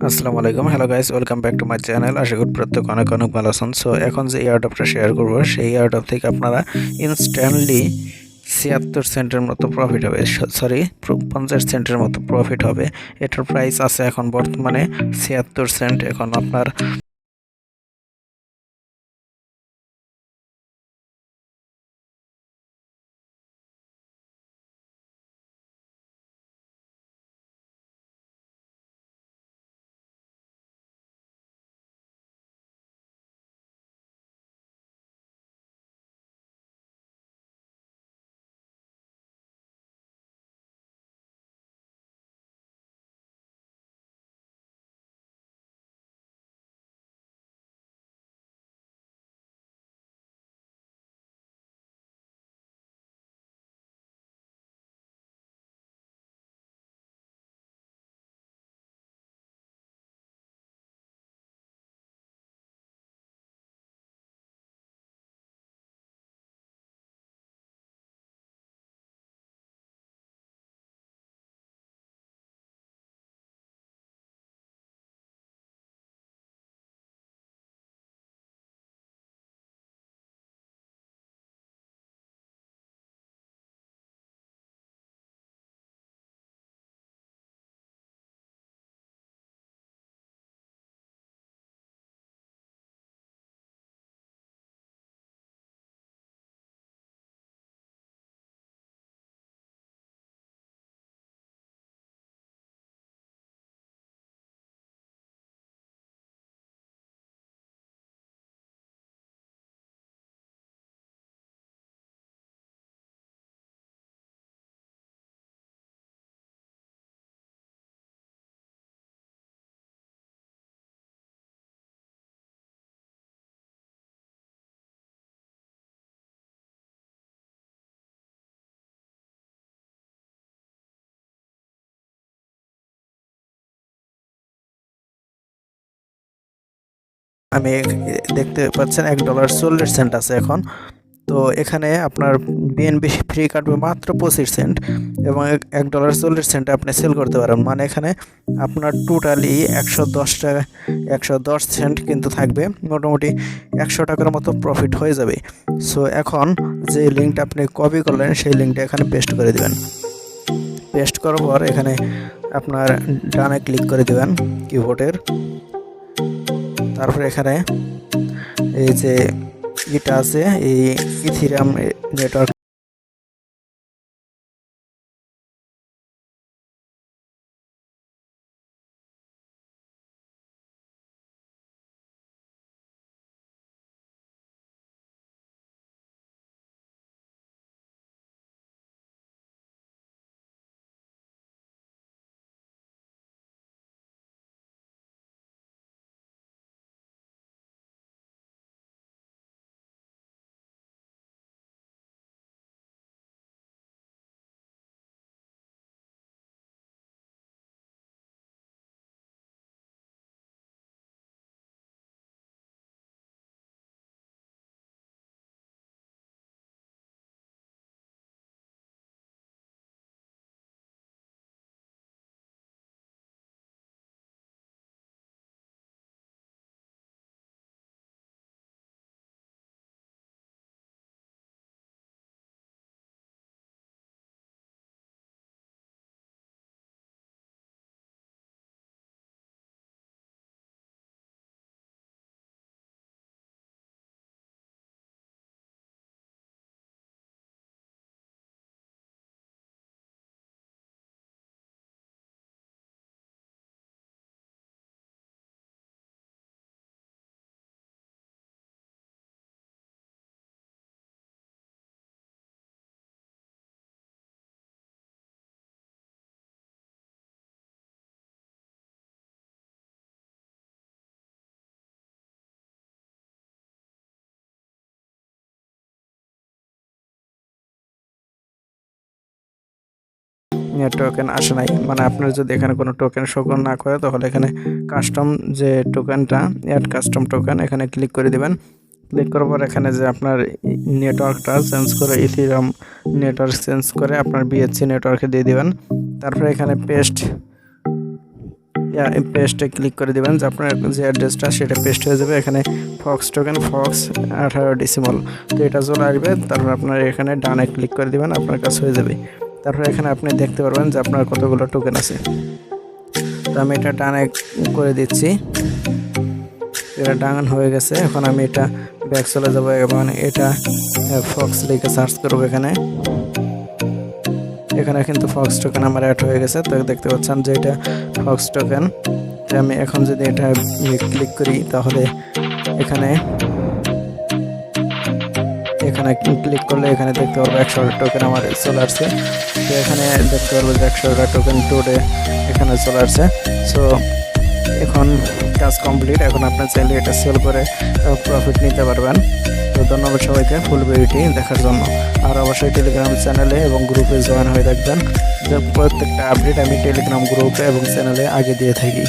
আসসালামু আলাইকুম, hello guys, welcome back to my channel. আশা করি প্রত্যেক অনেক অনেক ভালো আছেন। সো এখন যে এয়ারড্রপটা শেয়ার করবো, সেই এয়ারড্রপ থেকে আপনারা ইনস্ট্যান্টলি 76 সেন্টের মতো প্রফিট হবে, সরি 50 সেন্টের মতো প্রফিট হবে। এটার প্রাইস আছে এখন বর্তমানে 76 সেন্ট। এখন আপনার আমি দেখতে পাচ্ছেন $1.40 আছে এখন। তো এখানে আপনার বিএনবি ফ্রি কাটবে মাত্র 25 সেন্ট, এবং $1.40 আপনি সেল করতে পারেন। মানে এখানে আপনার টোটালি 110 টাকা, 110 সেন্ট কিন্তু থাকবে। মোটামুটি 100 টাকার মতো প্রফিট হয়ে যাবে। সো এখন যে লিঙ্কটা আপনি কপি করলেন, সেই লিঙ্কটা এখানে পেস্ট করে দিবেন। পেস্ট করার পর এখানে আপনার ডানে ক্লিক করে দিবেন কিবোর্ডের। তারপর এখানে এই যে এটা আছে, এই ইথিরিয়াম নেটওয়ার্ক, টোকেন আসে নাই। মানে আপনার যদি এখানে কোনো টোকেন শো না করে, তাহলে এখানে কাস্টম যে টোকেনটা, অ্যাড কাস্টম টোকেন, এখানে ক্লিক করে দিবেন। ক্লিক করার পর এখানে যে আপনার নেটওয়ার্কটা চেঞ্জ করে, ইথিরিয়াম নেটওয়ার্ক চেঞ্জ করে আপনার বিএসসি নেটওয়ার্কে দিয়ে দিবেন। তারপরে এখানে পেস্ট পেস্টে ক্লিক করে দেবেন, যে আপনার যে অ্যাড্রেসটা সেটা পেস্ট হয়ে যাবে। এখানে ফক্স টোকেন ফক্স 18 ডেসিমাল, তো এটা চলে আসবে। তারপর আপনার এখানে ডানে ক্লিক করে দেবেন, আপনার কাছে হয়ে যাবে। তারপর এখানে আপনি দেখতে পারবেন যে আপনার কতগুলো টোকেন আছে। তো আমি এটা ডানে করে দিচ্ছি, এটা ডান হয়ে গেছে। এখন আমি এটা ব্যাক চলে যাবো এবং এটা ফক্স লিখে সার্চ করবো। এখানে কিন্তু ফক্স টোকেন আমার অ্যাড হয়ে গেছে। তো দেখতে পাচ্ছেন যে এটা ফক্স টোকেন। আমি এখন যদি এটা ক্লিক করি তাহলে এখানে ক্লিক করলে এখানে দেখতে পারবো 100 টোকেন আমার চলে আসছে। তো এখানে দেখতে পারবো যে 100 টোকেন টুডে এখানে চলে আসছে। সো এখন কাজ কমপ্লিট। এখন আপনি চাইলে এটা সেল করে প্রফিট নিতে পারবেন। তো ধন্যবাদ সবাইকে ফুল ভিডিওটি দেখার জন্য। আর অবশ্যই টেলিগ্রাম চ্যানেলে এবং গ্রুপে জয়েন হয়ে থাকবেন, যে প্রত্যেকটা আপডেট আমি টেলিগ্রাম গ্রুপে এবং চ্যানেলে আগে দিয়ে থাকি।